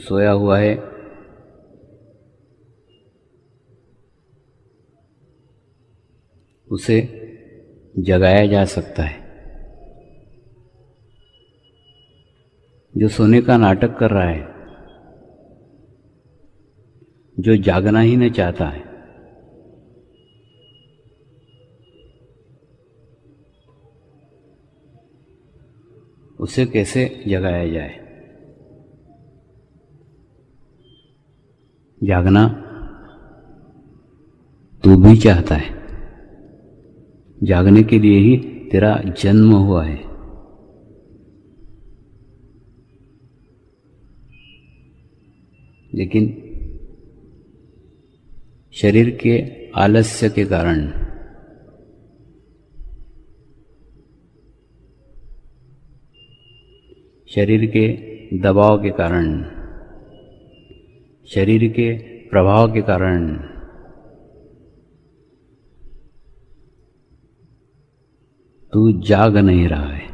सोया हुआ है उसे जगाया जा सकता है। जो सोने का नाटक कर रहा है, जो जागना ही नहीं चाहता है, उसे कैसे जगाया जाए? जागना तू भी चाहता है, जागने के लिए ही तेरा जन्म हुआ है। लेकिन शरीर के आलस्य के कारण, शरीर के दबाव के कारण, शरीर के प्रभाव के कारण तू जाग नहीं रहा है।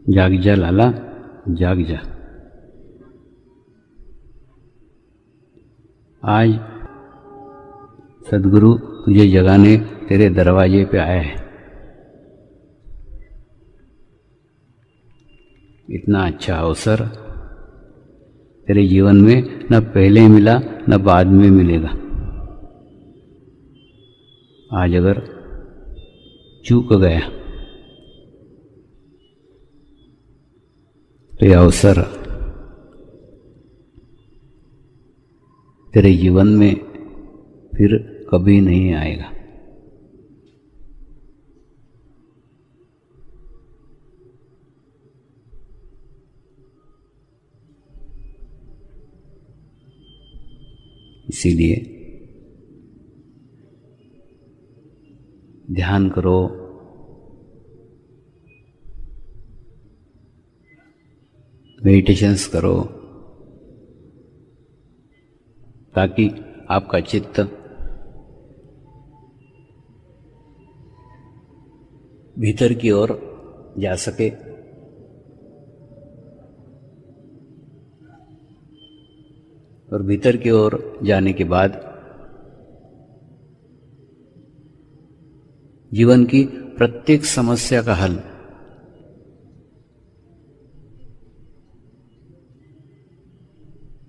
जाग जा लाला, जाग जा। आज सद्गुरु तुझे जगाने तेरे दरवाजे पे आया है। इतना अच्छा अवसर तेरे जीवन में न पहले मिला न बाद में मिलेगा। आज अगर चूक गया तो यह अवसर तेरे जीवन में फिर कभी नहीं आएगा। इसीलिए ध्यान करो, मेडिटेशंस करो, ताकि आपका चित्त भीतर की ओर जा सके और भीतर की ओर जाने के बाद जीवन की प्रत्येक समस्या का हल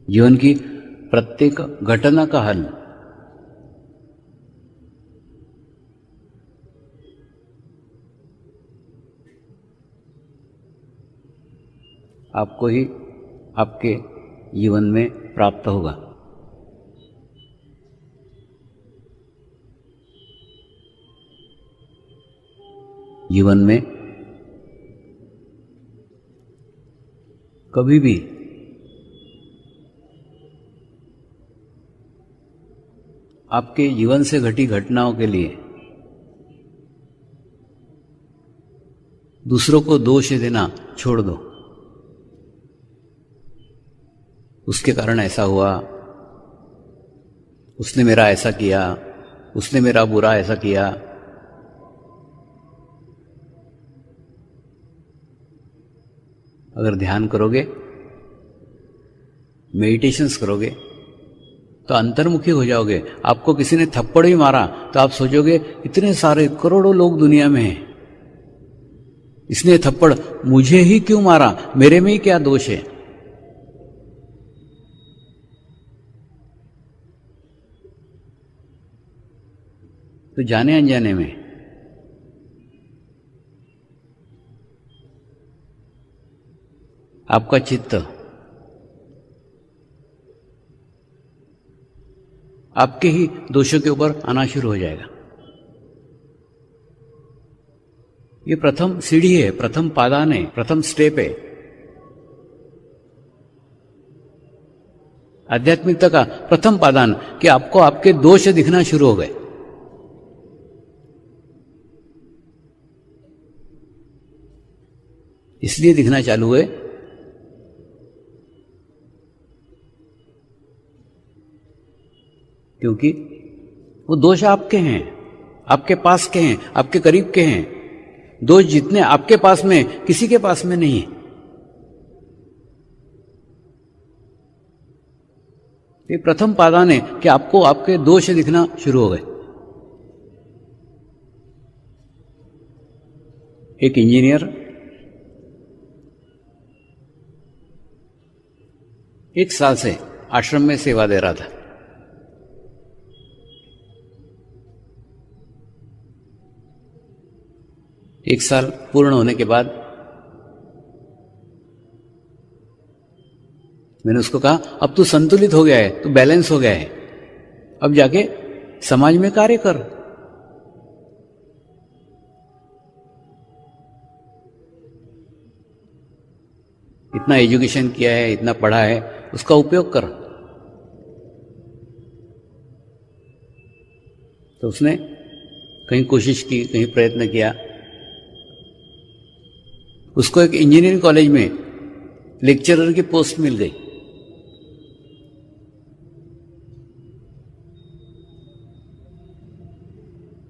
जीवन की प्रत्येक घटना का हल आपको ही आपके जीवन में प्राप्त होगा। जीवन में कभी भी आपके जीवन से घटी घटनाओं के लिए दूसरों को दोष देना छोड़ दो। उसके कारण ऐसा हुआ, उसने मेरा ऐसा किया, उसने मेरा बुरा ऐसा किया। अगर ध्यान करोगे, मेडिटेशंस करोगे तो अंतर्मुखी हो जाओगे। आपको किसी ने थप्पड़ भी मारा तो आप सोचोगे इतने सारे करोड़ों लोग दुनिया में हैं, इसने थप्पड़ मुझे ही क्यों मारा, मेरे में ही क्या दोष है। तो जाने अनजाने में आपका चित्त आपके ही दोषों के ऊपर आना शुरू हो जाएगा। ये प्रथम सीढ़ी है, प्रथम पादान है, प्रथम स्टेप है आध्यात्मिकता का। प्रथम पादान कि आपको आपके दोष दिखना शुरू हो गए। इसलिए दिखना चालू हुए क्योंकि वो दोष आपके हैं, आपके पास के हैं, आपके करीब के हैं। दोष जितने आपके पास में, किसी के पास में नहीं है। ये प्रथम पादान है कि आपको आपके दोष दिखना शुरू हो गए। एक इंजीनियर 1 साल से आश्रम में सेवा दे रहा था। एक साल पूर्ण होने के बाद मैंने उसको कहा, अब तू संतुलित हो गया है, तू बैलेंस हो गया है, अब जाके समाज में कार्य कर। इतना एजुकेशन किया है, इतना पढ़ा है, उसका उपयोग कर। तो उसने कहीं कोशिश की, कहीं प्रयत्न किया। उसको एक इंजीनियरिंग कॉलेज में लेक्चरर की पोस्ट मिल गई।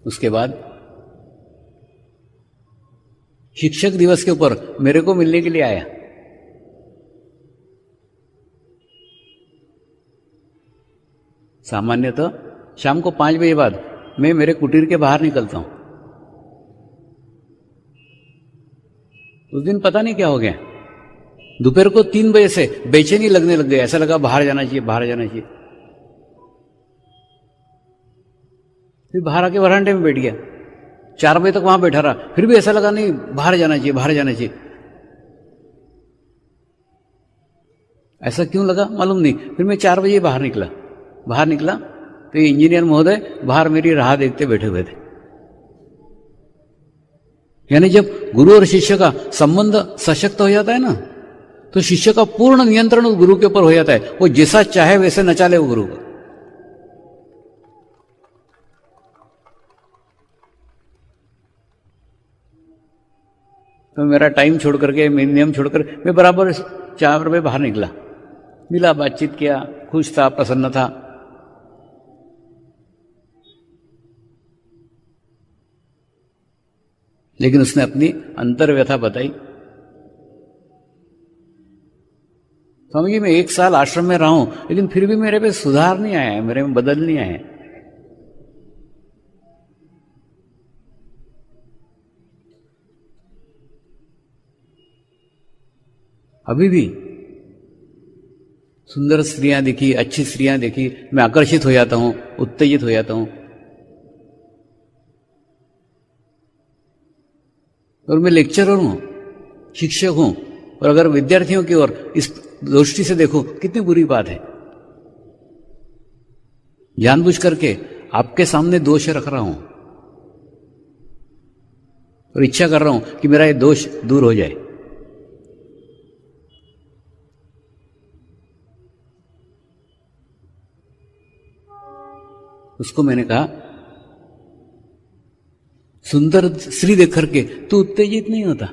उसके बाद शिक्षक दिवस के ऊपर मेरे को मिलने के लिए आया। सामान्यतः शाम को 5 बजे बाद मैं मेरे कुटीर के बाहर निकलता हूं। उस दिन पता नहीं क्या हो गया, दोपहर को 3 बजे से बेचैनी लगने लग गई। ऐसा लगा बाहर जाना चाहिए, बाहर जाना चाहिए। फिर बाहर आके वरांडे में बैठ गया। 4 बजे तक वहां बैठा रहा, फिर भी ऐसा लगा नहीं बाहर जाना चाहिए, बाहर जाना चाहिए। ऐसा क्यों लगा मालूम नहीं। फिर मैं 4 बजे बाहर निकला तो ये इंजीनियर महोदय बाहर मेरी राह देखते बैठे हुए थे। यानी जब गुरु और शिष्य का संबंध सशक्त हो जाता है ना, तो शिष्य का पूर्ण नियंत्रण उस गुरु के ऊपर हो जाता है। वो जैसा चाहे वैसे नचा ले वो गुरु को। तो मेरा टाइम छोड़ करके, मेरे नियम छोड़कर मैं बराबर 4 बजे बाहर निकला, मिला, बातचीत किया, खुश था, प्रसन्न था। लेकिन उसने अपनी अंतर व्यथा बताई। स्वामी जी, मैं 1 साल आश्रम में रहा हूं, लेकिन फिर भी मेरे पे सुधार नहीं आया है, मेरे में बदल नहीं आया है। अभी भी सुंदर स्त्रियां दिखी, अच्छी स्त्रियां देखी, मैं आकर्षित हो जाता हूं, उत्तेजित हो जाता हूं। और मैं लेक्चरर हूं, शिक्षक हूं, और अगर विद्यार्थियों की ओर इस दृष्टि से देखो, कितनी बुरी बात है। जानबूझ करके आपके सामने दोष रख रहा हूं और इच्छा कर रहा हूं कि मेरा ये दोष दूर हो जाए। उसको मैंने कहा, सुंदर स्त्री देख करके तू उत्तेजित नहीं होता,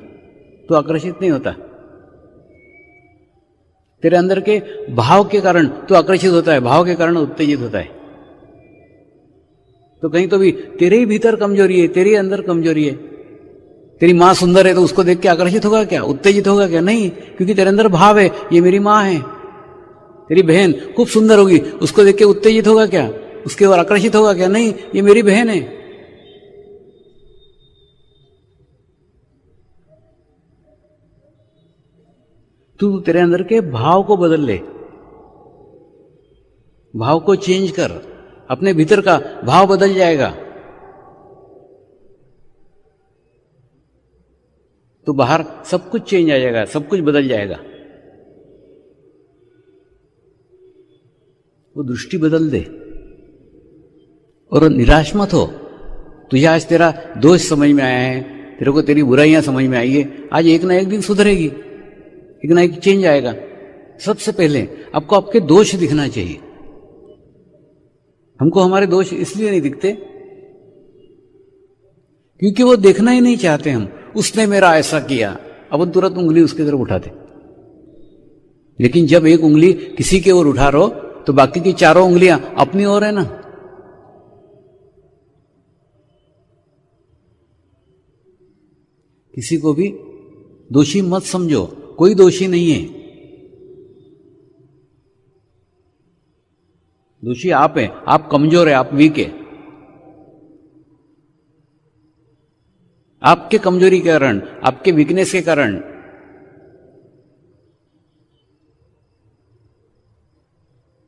तू आकर्षित नहीं होता। तेरे अंदर के भाव के कारण तू आकर्षित होता है, भाव के कारण उत्तेजित होता है। तो कहीं तो भी तेरे ही भीतर कमजोरी है, तेरे अंदर कमजोरी है। तेरी मां सुंदर है तो उसको देख के आकर्षित होगा क्या, उत्तेजित होगा क्या? नहीं, क्योंकि तेरे अंदर भाव है, ये मेरी मां है। तेरी बहन खूब सुंदर होगी, उसको देख के उत्तेजित होगा क्या, उसके ओर आकर्षित होगा क्या? नहीं, ये मेरी बहन है। तू तेरे अंदर के भाव को बदल ले, भाव को चेंज कर, अपने भीतर का भाव बदल जाएगा तो बाहर सब कुछ चेंज आ जाएगा, सब कुछ बदल जाएगा। वो दृष्टि बदल दे और निराश मत हो। तुझे आज तेरा दोष समझ में आया है, तेरे को तेरी बुराइयां समझ में आई है, आज एक ना एक दिन सुधरेगी, एक ना एक चेंज आएगा। सबसे पहले आपको आपके दोष दिखना चाहिए। हमको हमारे दोष इसलिए नहीं दिखते क्योंकि वो देखना ही नहीं चाहते हम। उसने मेरा ऐसा किया, अब हम तुरंत उंगली उसकी तरफ उठाते। लेकिन जब एक उंगली किसी के ओर उठा रहो तो बाकी की चारों उंगलियां अपनी ओर है ना। किसी को भी दोषी मत समझो, कोई दोषी नहीं है। दोषी आप हैं, आप कमजोर हैं, आप वीक है। आपके कमजोरी के कारण, आपके वीकनेस के कारण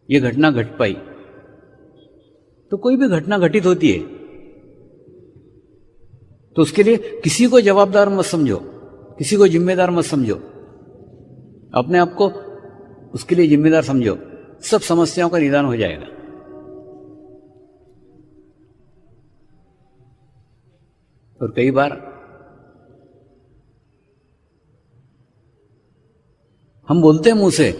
यह घटना घट पाई। तो कोई भी घटना घटित होती है तो उसके लिए किसी को जवाबदार मत समझो, किसी को जिम्मेदार मत समझो, अपने आप को उसके लिए जिम्मेदार समझो। सब समस्याओं का निदान हो जाएगा। और कई बार हम बोलते हैं मुंह से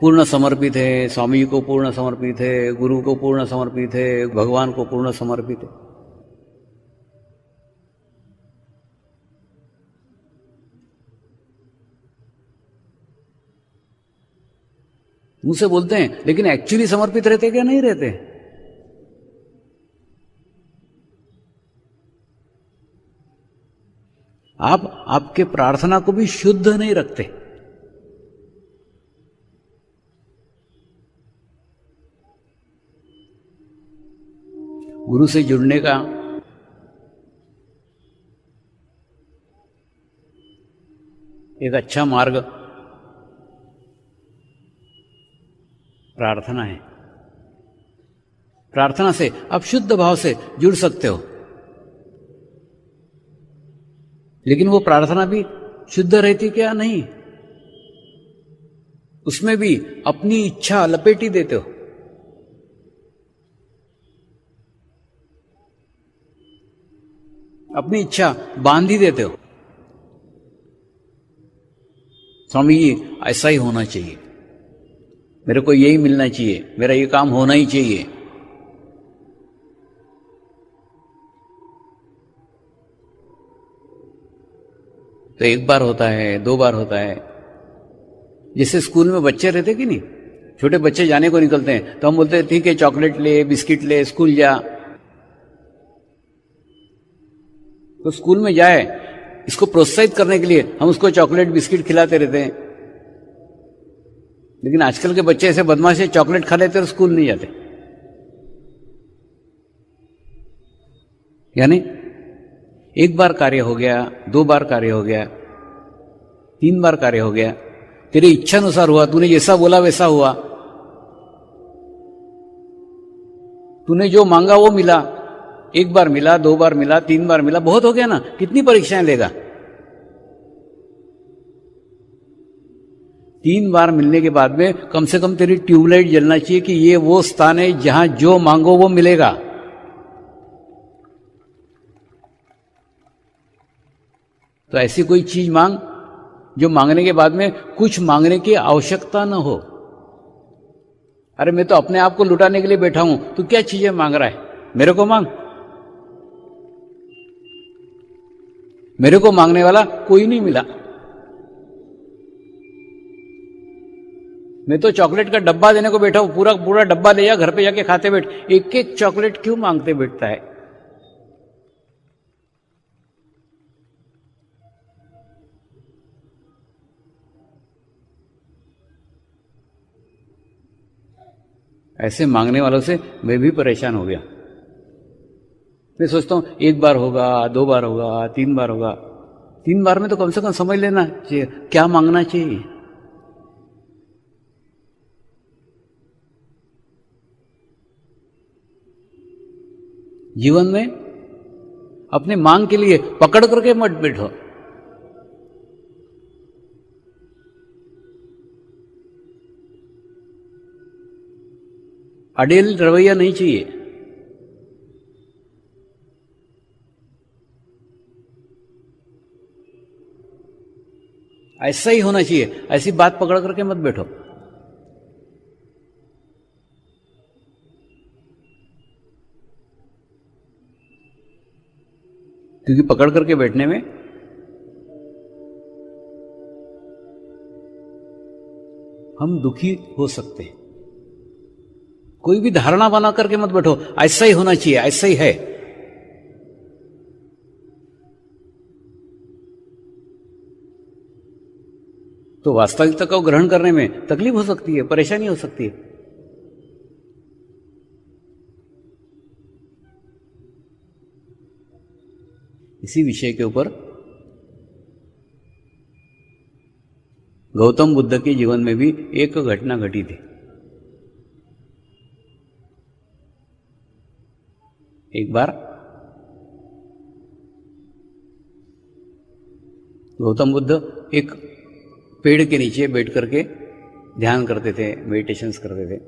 पूर्ण समर्पित है, स्वामी को पूर्ण समर्पित है, गुरु को पूर्ण समर्पित है, भगवान को पूर्ण समर्पित है। मुंह से बोलते हैं, लेकिन एक्चुअली समर्पित रहते क्या नहीं रहते? आप आपके प्रार्थना को भी शुद्ध नहीं रखते। गुरु से जुड़ने का एक अच्छा मार्ग प्रार्थना है। प्रार्थना से आप शुद्ध भाव से जुड़ सकते हो, लेकिन वो प्रार्थना भी शुद्ध रहती क्या? नहीं, उसमें भी अपनी इच्छा लपेटी देते हो। अपनी इच्छा बांध ही देते हो। स्वामी जी ऐसा ही होना चाहिए, मेरे को यही मिलना चाहिए, मेरा ये काम होना ही चाहिए। तो एक बार होता है, दो बार होता है। जैसे स्कूल में बच्चे रहते कि नहीं, छोटे बच्चे जाने को निकलते हैं तो हम बोलते हैं ठीक है चॉकलेट ले, बिस्किट ले, स्कूल जा। तो स्कूल में जाए, इसको प्रोत्साहित करने के लिए हम उसको चॉकलेट बिस्किट खिलाते रहते हैं। लेकिन आजकल के बच्चे ऐसे बदमाश है, चॉकलेट खा लेते और स्कूल नहीं जाते। यानी एक बार कार्य हो गया, दो बार कार्य हो गया, तीन बार कार्य हो गया, तेरी इच्छा अनुसार हुआ, तूने जैसा बोला वैसा हुआ, तूने जो मांगा वो मिला। एक बार मिला, दो बार मिला, तीन बार मिला, बहुत हो गया ना। कितनी परीक्षाएं लेगा? तीन बार मिलने के बाद में कम से कम तेरी ट्यूबलाइट जलना चाहिए कि ये वो स्थान है जहां जो मांगो वो मिलेगा। तो ऐसी कोई चीज मांग जो मांगने के बाद में कुछ मांगने की आवश्यकता न हो। अरे मैं तो अपने आप को लुटाने के लिए बैठा हूं, तू क्या चीजें मांग रहा है? मेरे को मांग। मेरे को मांगने वाला कोई नहीं मिला। मैं तो चॉकलेट का डब्बा देने को बैठा हूं, पूरा पूरा डब्बा ले जा, घर पे जाके खाते बैठ। एक एक चॉकलेट क्यों मांगते बैठता है? ऐसे मांगने वालों से मैं भी परेशान हो गया। मैं सोचता हूं एक बार होगा, दो बार होगा, तीन बार होगा। तीन बार में तो कम से कम समझ लेना चाहिए क्या मांगना चाहिए। जीवन में अपने मांग के लिए पकड़ करके मत बैठो। अड़ेल रवैया नहीं चाहिए। ऐसा ही होना चाहिए, ऐसी बात पकड़ करके मत बैठो। क्योंकि पकड़ करके बैठने में हम दुखी हो सकते हैं। कोई भी धारणा बना करके मत बैठो ऐसा ही होना चाहिए, ऐसा ही है। तो वास्तविकता को ग्रहण करने में तकलीफ हो सकती है, परेशानी हो सकती है। इसी विषय के ऊपर गौतम बुद्ध के जीवन में भी एक घटना घटी थी। एक बार गौतम बुद्ध एक पेड़ के नीचे बैठ करके ध्यान करते थे, मेडिटेशंस करते थे।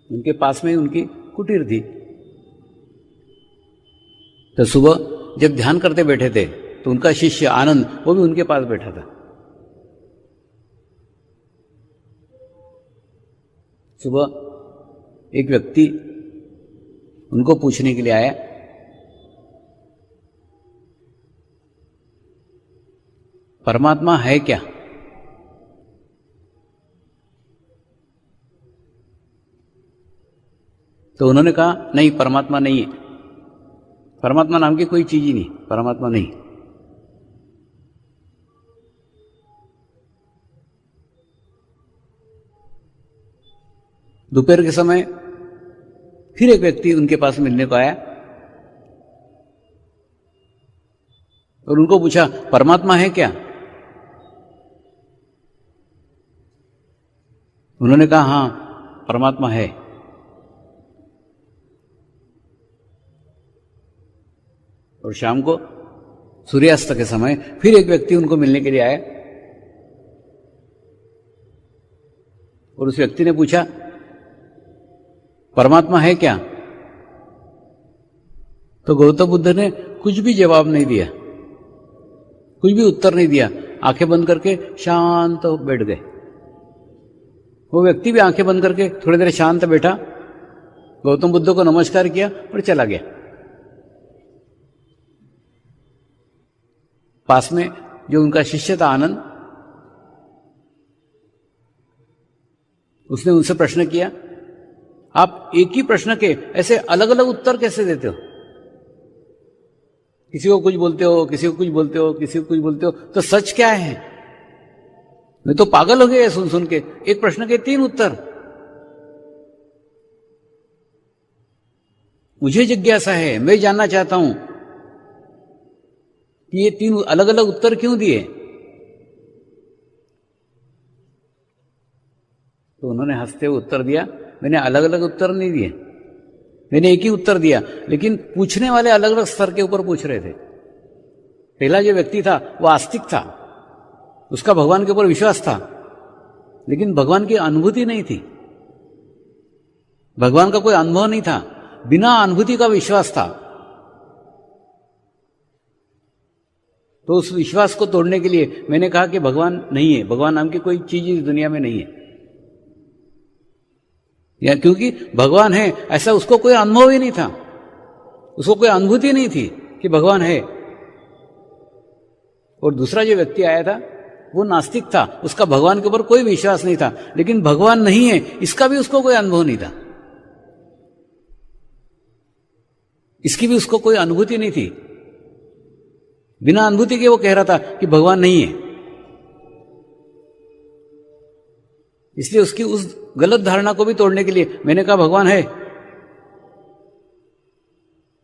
उनके पास में उनकी कुटीर थी। तो सुबह जब ध्यान करते बैठे थे तो उनका शिष्य आनंद वो भी उनके पास बैठा था। सुबह एक व्यक्ति उनको पूछने के लिए आया, परमात्मा है क्या? तो उन्होंने कहा नहीं, परमात्मा नहीं है, परमात्मा नाम की कोई चीज ही नहीं, परमात्मा नहीं। दोपहर के समय फिर एक व्यक्ति उनके पास मिलने को आया और उनको पूछा, परमात्मा है क्या? उन्होंने कहा हां, परमात्मा है। और शाम को सूर्यास्त के समय फिर एक व्यक्ति उनको मिलने के लिए आया और उस व्यक्ति ने पूछा, परमात्मा है क्या? तो गौतम बुद्ध ने कुछ भी जवाब नहीं दिया, कुछ भी उत्तर नहीं दिया, आंखें बंद करके शांत बैठ गए। वो व्यक्ति भी आंखें बंद करके थोड़ी देर शांत बैठा, गौतम बुद्ध को नमस्कार किया और चला गया। पास में जो उनका शिष्य था आनंद, उसने उनसे प्रश्न किया, आप एक ही प्रश्न के ऐसे अलग अलग उत्तर कैसे देते हो? किसी को कुछ बोलते हो, किसी को कुछ बोलते हो, किसी को कुछ बोलते हो, तो सच क्या है? मैं तो पागल हो गया सुन सुन के, एक प्रश्न के 3 उत्तर। मुझे जिज्ञासा है, मैं जानना चाहता हूं कि ये 3 अलग अलग उत्तर क्यों दिए? तो उन्होंने हंसते हुए उत्तर दिया, मैंने अलग अलग उत्तर नहीं दिए, मैंने एक ही उत्तर दिया, लेकिन पूछने वाले अलग अलग स्तर के ऊपर पूछ रहे थे। पहला जो व्यक्ति था वो आस्तिक था, उसका भगवान के ऊपर विश्वास था, लेकिन भगवान की अनुभूति नहीं थी, भगवान का कोई अनुभव नहीं था, बिना अनुभूति का विश्वास था। तो उस विश्वास को तोड़ने के लिए मैंने कहा कि भगवान नहीं है, भगवान नाम की कोई चीज इस दुनिया में नहीं है, या क्योंकि भगवान है ऐसा उसको कोई अनुभव ही नहीं था, उसको कोई अनुभूति नहीं थी कि भगवान है। और दूसरा जो व्यक्ति आया था वो नास्तिक था, उसका भगवान के ऊपर कोई विश्वास नहीं था, लेकिन भगवान नहीं है इसका भी उसको कोई अनुभव नहीं था, इसकी भी उसको कोई अनुभूति नहीं थी। बिना अनुभूति के वो कह रहा था कि भगवान नहीं है। इसलिए उसकी उस गलत धारणा को भी तोड़ने के लिए मैंने कहा भगवान है,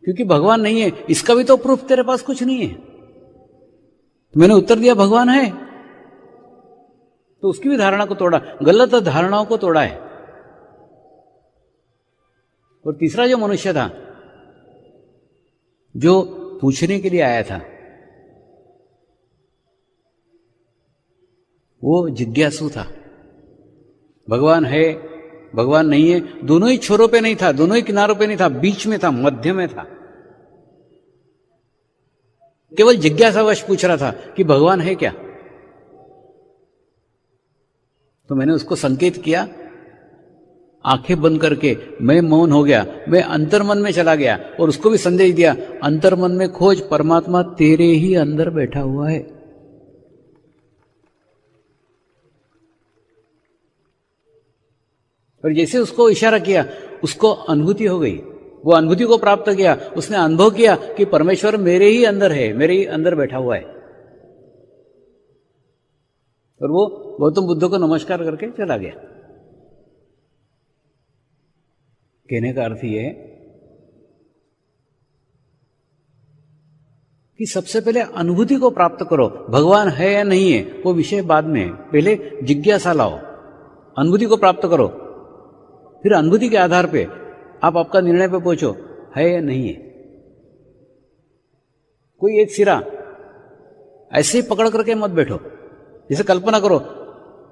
क्योंकि भगवान नहीं है इसका भी तो प्रूफ तेरे पास कुछ नहीं है। तो मैंने उत्तर दिया भगवान है, तो उसकी भी धारणा को तोड़ा, गलत धारणाओं को तोड़ा है। और तीसरा जो मनुष्य था जो पूछने के लिए आया था, वो जिज्ञासु था। भगवान है, भगवान नहीं है, दोनों ही छोरों पे नहीं था, दोनों ही किनारों पे नहीं था, बीच में था, मध्य में था। केवल जिज्ञासावश पूछ रहा था कि भगवान है क्या। तो मैंने उसको संकेत किया, आंखें बंद करके मैं मौन हो गया, मैं अंतर्मन में चला गया और उसको भी संदेश दिया, अंतर्मन में खोज, परमात्मा तेरे ही अंदर बैठा हुआ है। और जैसे उसको इशारा किया उसको अनुभूति हो गई, वो अनुभूति को प्राप्त किया, उसने अनुभव किया कि परमेश्वर मेरे ही अंदर है, मेरे ही अंदर बैठा हुआ है। और वो गौतम बुद्ध को नमस्कार करके चला गया। कहने का अर्थ यह है कि सबसे पहले अनुभूति को प्राप्त करो। भगवान है या नहीं है वो विषय बाद में है, पहले जिज्ञासा लाओ, अनुभूति को प्राप्त करो, फिर अनुभूति के आधार पे आप आपका निर्णय पे पहुंचो है या नहीं है। कोई एक सिरा ऐसे ही पकड़ करके मत बैठो। जैसे कल्पना करो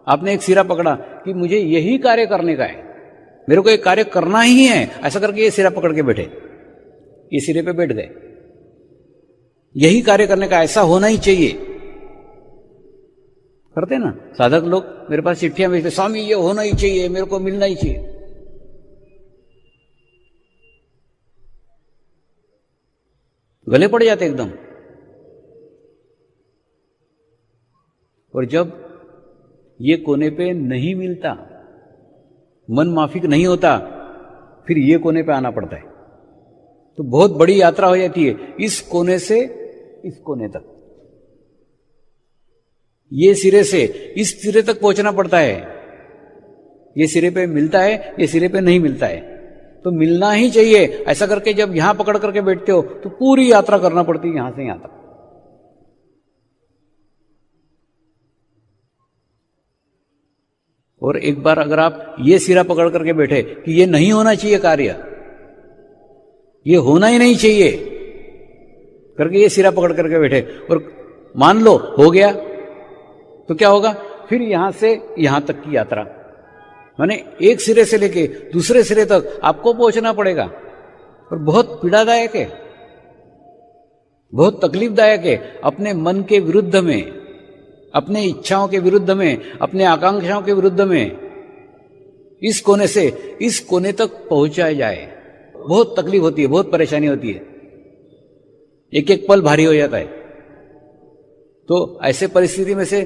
आपने एक सिरा पकड़ा कि मुझे यही कार्य करने का है, मेरे को एक कार्य करना ही है, ऐसा करके ये सिरा पकड़ के बैठे, ये सिरे पे बैठ गए, यही कार्य करने का, ऐसा होना ही चाहिए। करते ना साधक लोग, मेरे पास चिट्ठियां भेजते, स्वामी ये होना ही चाहिए, मेरे को मिलना ही चाहिए। गले पड़ जाते एकदम। और जब ये कोने पे नहीं मिलता, मन माफिक नहीं होता, फिर ये कोने पे आना पड़ता है। तो बहुत बड़ी यात्रा हो जाती है, इस कोने से इस कोने तक, ये सिरे से इस सिरे तक पहुंचना पड़ता है। ये सिरे पे मिलता है, ये सिरे पे नहीं मिलता है, तो मिलना ही चाहिए। ऐसा करके जब यहां पकड़ करके बैठते हो तो पूरी यात्रा करना पड़ती है, यहां से यहां तक। और एक बार अगर आप ये सिरा पकड़ करके बैठे कि ये नहीं होना चाहिए कार्य, ये होना ही नहीं चाहिए करके ये सिरा पकड़ करके बैठे, और मान लो हो गया, तो क्या होगा? फिर यहां से यहां तक की यात्रा, माने एक सिरे से लेके दूसरे सिरे तक आपको पहुंचना पड़ेगा। और बहुत पीड़ादायक है, बहुत तकलीफदायक है। अपने मन के विरुद्ध में, अपने इच्छाओं के विरुद्ध में, अपने आकांक्षाओं के विरुद्ध में इस कोने से इस कोने तक पहुंचाया जाए, बहुत तकलीफ होती है, बहुत परेशानी होती है, एक एक पल भारी हो जाता है। तो ऐसे परिस्थिति में से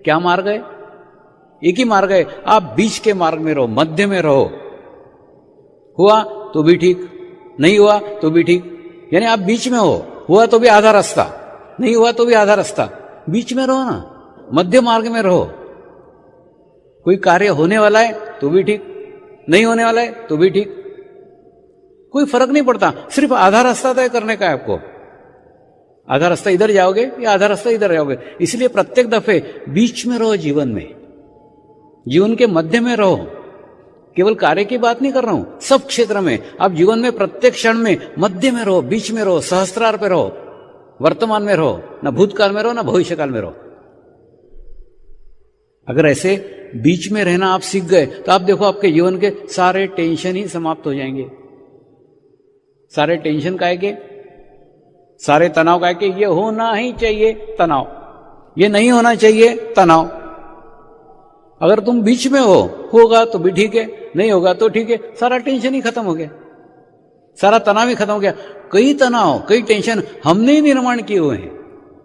क्या मार्ग है? एक ही मार्ग है, आप बीच के मार्ग में रहो, मध्य में रहो। हुआ तो भी ठीक, नहीं हुआ तो भी ठीक, यानी आप बीच में हो। हुआ तो भी आधा रास्ता, नहीं हुआ तो भी आधा रास्ता, बीच में रहो ना, मध्य मार्ग में रहो। कोई कार्य होने वाला है तो भी ठीक, नहीं होने वाला है तो भी ठीक, कोई फर्क नहीं पड़ता, सिर्फ आधा रास्ता तय करने का है आपको। आधा रास्ता इधर जाओगे या आधा रास्ता इधर जाओगे, इसलिए प्रत्येक दफे बीच में रहो। जीवन में, जीवन के मध्य में रहो। केवल कार्य की बात नहीं कर रहा हूं, सब क्षेत्र में आप जीवन में प्रत्येक क्षण में मध्य में रहो, बीच में रहो, सहस्त्रार पे रहो, वर्तमान में रहो, ना भूतकाल में रहो ना भविष्यकाल में रहो। अगर ऐसे बीच में रहना आप सीख गए तो आप देखो आपके जीवन के सारे टेंशन ही समाप्त हो जाएंगे। सारे टेंशन काहे के, सारे तनाव काहे के? ये होना ही चाहिए तनाव, ये नहीं होना चाहिए तनाव। अगर तुम बीच में हो, होगा तो भी ठीक है, नहीं होगा तो ठीक है, सारा टेंशन ही खत्म हो गया, सारा तनाव ही खत्म हो गया। कई तनाव, कई टेंशन हमने ही निर्माण किए हुए हैं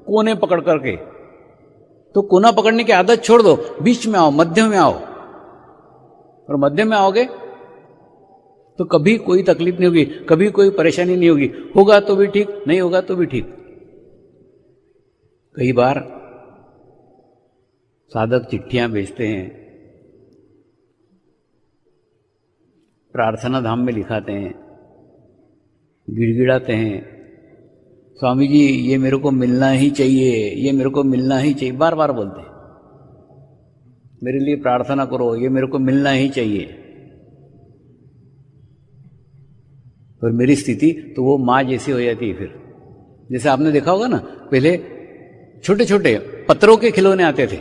कोने पकड़ करके। तो कोना पकड़ने की आदत छोड़ दो, बीच में आओ, मध्य में आओ। और मध्य में आओगे तो कभी कोई तकलीफ नहीं होगी, कभी कोई परेशानी नहीं होगी। होगा तो भी ठीक, नहीं होगा तो भी ठीक। कई बार साधक चिट्ठियां भेजते हैं, प्रार्थना धाम में लिखाते हैं, गिड़गिड़ाते हैं, स्वामी जी ये मेरे को मिलना ही चाहिए, ये मेरे को मिलना ही चाहिए, बार बार बोलते हैं, मेरे लिए प्रार्थना करो, ये मेरे को मिलना ही चाहिए। और मेरी स्थिति तो वो माँ जैसी हो जाती है। फिर जैसे आपने देखा होगा ना, पहले छोटे छोटे पत्थरों के खिलौने आते थे,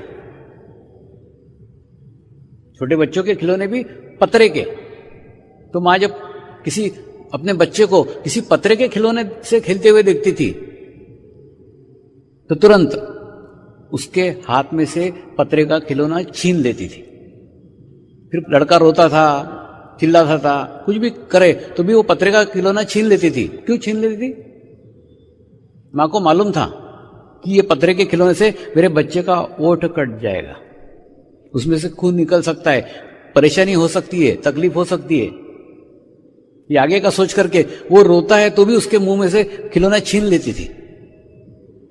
छोटे बच्चों के खिलौने भी पत्रे के। तो माँ जब किसी अपने बच्चे को किसी पत्रे के खिलौने से खेलते हुए देखती थी तो तुरंत उसके हाथ में से पत्रे का खिलौना छीन लेती थी। फिर लड़का रोता था, चिल्लाता था, कुछ भी करे तो भी वो पत्रे का खिलौना छीन लेती थी। क्यों छीन लेती थी? माँ को मालूम था कि ये पत्रे के खिलौने से मेरे बच्चे का ओठ कट जाएगा, उसमें से खून निकल सकता है, परेशानी हो सकती है, तकलीफ हो सकती है। ये आगे का सोच करके वो रोता है तो भी उसके मुंह में से खिलौना छीन लेती थी।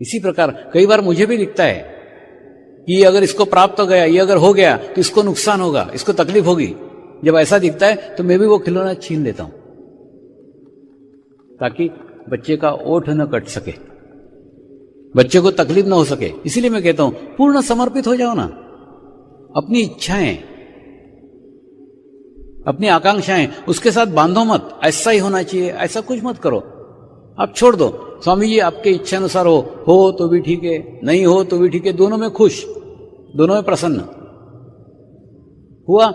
इसी प्रकार कई बार मुझे भी दिखता है कि अगर इसको प्राप्त हो गया, ये अगर हो गया तो इसको नुकसान होगा, इसको तकलीफ होगी, जब ऐसा दिखता है तो मैं भी वो खिलौना छीन लेता हूं, ताकि बच्चे का ओठ न कट सके, बच्चे को तकलीफ ना हो सके। इसीलिए मैं कहता हूं पूर्ण समर्पित हो जाओ ना। अपनी इच्छाएं, अपनी आकांक्षाएं उसके साथ बांधो मत, ऐसा ही होना चाहिए ऐसा कुछ मत करो, आप छोड़ दो। स्वामी जी आपके इच्छा अनुसार हो तो भी ठीक है, नहीं हो तो भी ठीक है, दोनों में खुश, दोनों में प्रसन्न। हुआ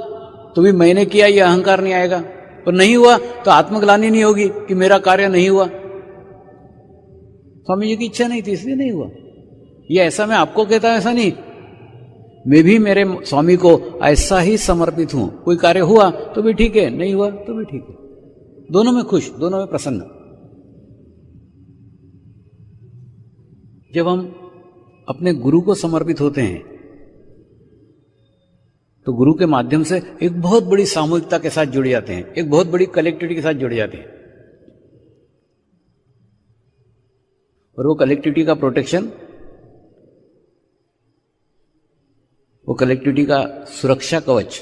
तो भी मैंने किया ये अहंकार नहीं आएगा, और नहीं हुआ तो आत्मग्लानि नहीं होगी कि मेरा कार्य नहीं हुआ, स्वामी जी की इच्छा नहीं थी इसलिए नहीं हुआ। ये ऐसा मैं आपको कहता हूं ऐसा नहीं, मैं भी मेरे स्वामी को ऐसा ही समर्पित हूं। कोई कार्य हुआ तो भी ठीक है, नहीं हुआ तो भी ठीक है, दोनों में खुश, दोनों में प्रसन्न। जब हम अपने गुरु को समर्पित होते हैं तो गुरु के माध्यम से एक बहुत बड़ी सामूहिकता के साथ जुड़ जाते हैं, एक बहुत बड़ी कलेक्टिविटी के साथ जुड़ जाते हैं, और वो कलेक्टिविटी का प्रोटेक्शन, वो कलेक्टिविटी का सुरक्षा कवच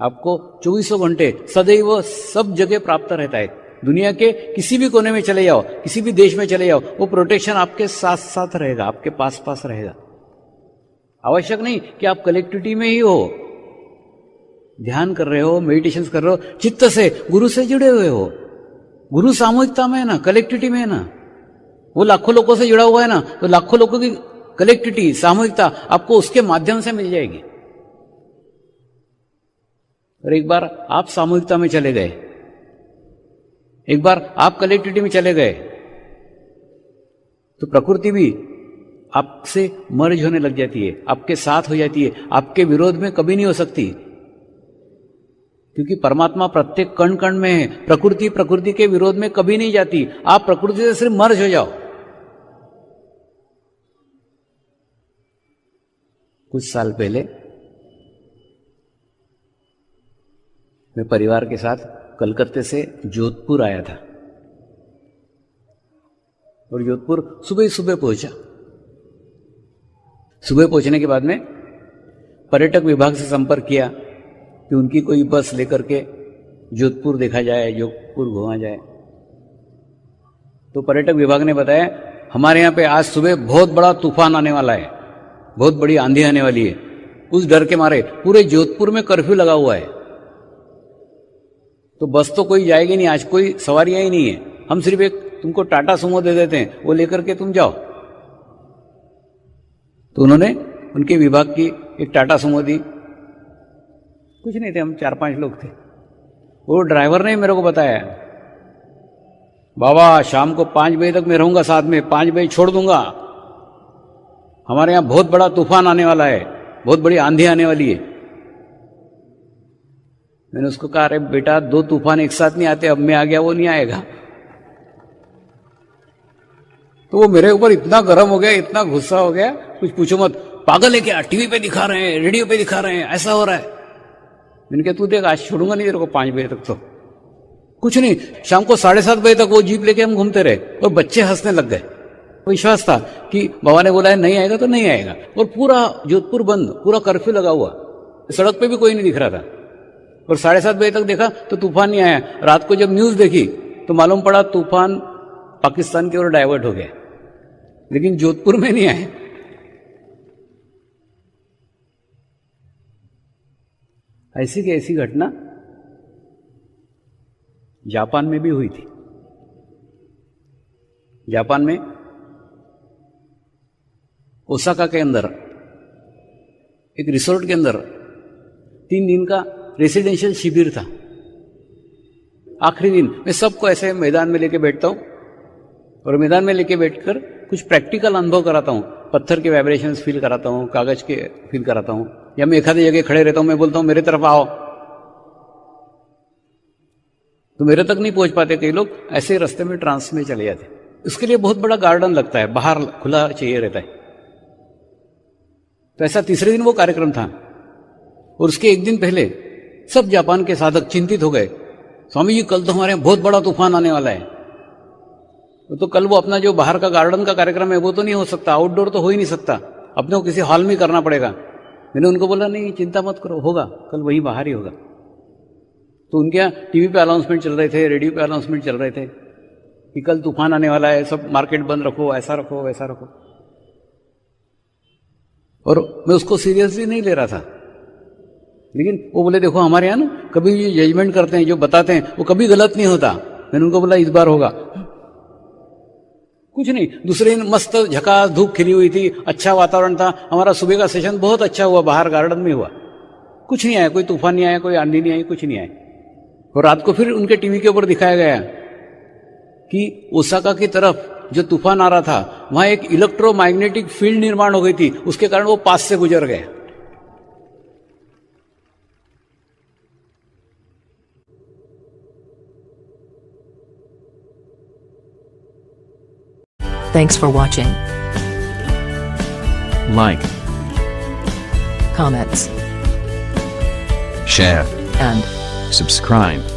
आपको 24 घंटे सदैव सब जगह प्राप्त रहता है। दुनिया के किसी भी कोने में चले जाओ, किसी भी देश में चले जाओ, वो प्रोटेक्शन आपके साथ साथ रहेगा, आपके पास पास रहेगा। आवश्यक नहीं कि आप कलेक्टिविटी में ही हो, ध्यान कर रहे हो, मेडिटेशन कर रहे हो, चित्त से गुरु से जुड़े हुए हो, गुरु सामूहिकता में है ना, कलेक्टिविटी में है ना, वो लाखों लोगों से जुड़ा हुआ है ना, तो लाखों लोगों की कलेक्टिविटी, सामूहिकता आपको उसके माध्यम से मिल जाएगी। और एक बार आप सामूहिकता में चले गए, एक बार आप कलेक्टिविटी में चले गए, तो प्रकृति भी आपसे मर्ज होने लग जाती है, आपके साथ हो जाती है, आपके विरोध में कभी नहीं हो सकती, क्योंकि परमात्मा प्रत्येक कण कण में है। प्रकृति प्रकृति के विरोध में कभी नहीं जाती, आप प्रकृति से सिर्फ मर्ज हो जाओ। कुछ साल पहले मैं परिवार के साथ कलकत्ते से जोधपुर आया था, और जोधपुर सुबह सुबह पहुंचा। सुबह पहुंचने के बाद में पर्यटक विभाग से संपर्क किया कि उनकी कोई बस लेकर के जोधपुर देखा जाए, जोधपुर घुमा जाए। तो पर्यटक विभाग ने बताया हमारे यहाँ पे आज सुबह बहुत बड़ा तूफान आने वाला है, बहुत बड़ी आंधी आने वाली है। उस डर के मारे पूरे जोधपुर में कर्फ्यू लगा हुआ है, तो बस तो कोई जाएगी नहीं, आज कोई सवारियां ही नहीं है, हम सिर्फ एक तुमको टाटा सुमो दे देते हैं, वो लेकर के तुम जाओ। तो उन्होंने उनके विभाग की एक टाटा सुमो दी, कुछ नहीं थे, हम 4-5 लोग थे। वो ड्राइवर ने मेरे को बताया, बाबा शाम को 5 बजे तक मैं रहूंगा साथ में, 5 बजे छोड़ दूंगा, हमारे यहां बहुत बड़ा तूफान आने वाला है, बहुत बड़ी आंधी आने वाली है। मैंने उसको कहा अरे बेटा 2 तूफान एक साथ नहीं आते, अब मैं आ गया वो नहीं आएगा। तो वो मेरे ऊपर इतना गर्म हो गया, इतना गुस्सा हो गया, कुछ पूछो मत, पागल है क्या, टीवी पे दिखा रहे हैं, रेडियो पे दिखा रहे हैं, ऐसा हो रहा है। मैंने कहा तू देख आज छोड़ूंगा नहीं तेरे को 5 बजे तक, तो कुछ नहीं, शाम को 7:30 बजे तक वो जीप लेके हम घूमते रहे, और बच्चे हंसने लग गए। विश्वास था कि बाबा ने बोला है नहीं आएगा तो नहीं आएगा, और पूरा जोधपुर बंद, पूरा कर्फ्यू लगा हुआ, सड़क पे भी कोई नहीं दिख रहा था। और 7:30 बजे तक देखा तो तूफान नहीं आया। रात को जब न्यूज देखी तो मालूम पड़ा तूफान पाकिस्तान की ओर डाइवर्ट हो गया, लेकिन जोधपुर में नहीं आए। ऐसी की ऐसी घटना जापान में भी हुई थी। जापान में ओसाका के अंदर एक रिसोर्ट के अंदर 3 दिन का रेसिडेंशियल शिविर था। आखिरी दिन मैं सबको ऐसे मैदान में लेके बैठता हूं, और मैदान में लेके बैठकर कुछ प्रैक्टिकल अनुभव कराता हूं, पत्थर के वाइब्रेशंस फील कराता हूं, कागज के फील कराता हूं, या मैं एक आधी जगह खड़े रहता हूं, मैं बोलता हूं मेरे तरफ आओ, तो मेरे तक नहीं पहुंच पाते कई लोग, ऐसे रास्ते में ट्रांस में चले जाते। उसके लिए बहुत बड़ा गार्डन लगता है, बाहर खुला चाहिए रहता है। तो ऐसा तीसरे दिन वो कार्यक्रम था, और उसके एक दिन पहले सब जापान के साधक चिंतित हो गए, स्वामी जी कल तो हमारे यहाँ बहुत बड़ा तूफान आने वाला है। तो कल वो अपना जो बाहर का गार्डन का कार्यक्रम है वो तो नहीं हो सकता, आउटडोर तो हो ही नहीं सकता, अपने को किसी हॉल में करना पड़ेगा। मैंने उनको बोला नहीं चिंता मत करो, होगा, कल वहीं बाहर ही होगा। तो उनके यहाँ टीवी पे अनाउंसमेंट चल रहे थे, रेडियो पे अनाउंसमेंट चल रहे थे कि कल तूफान आने वाला है, सब मार्केट बंद रखो, ऐसा रखो वैसा रखो। और मैं उसको सीरियसली नहीं ले रहा था, लेकिन वो बोले देखो हमारे यहाँ ना कभी भी जजमेंट करते हैं, जो बताते हैं वो कभी गलत नहीं होता। मैंने उनको बोला इस बार होगा। कुछ नहीं, दूसरे दिन मस्त झकास धूप खिली हुई थी, अच्छा वातावरण था, हमारा सुबह का सेशन बहुत अच्छा हुआ, बाहर गार्डन में हुआ, कुछ नहीं आया, कोई तूफान नहीं आया, कोई आंधी नहीं आई, कुछ नहीं आया। और रात को फिर उनके टीवी के ऊपर दिखाया गया कि ओसाका की तरफ जो तूफान आ रहा था वहां एक इलेक्ट्रोमैग्नेटिक फील्ड निर्माण हो गई थी, उसके कारण वो पास से गुजर गए। Thanks for watching. Like, Comments share, and subscribe.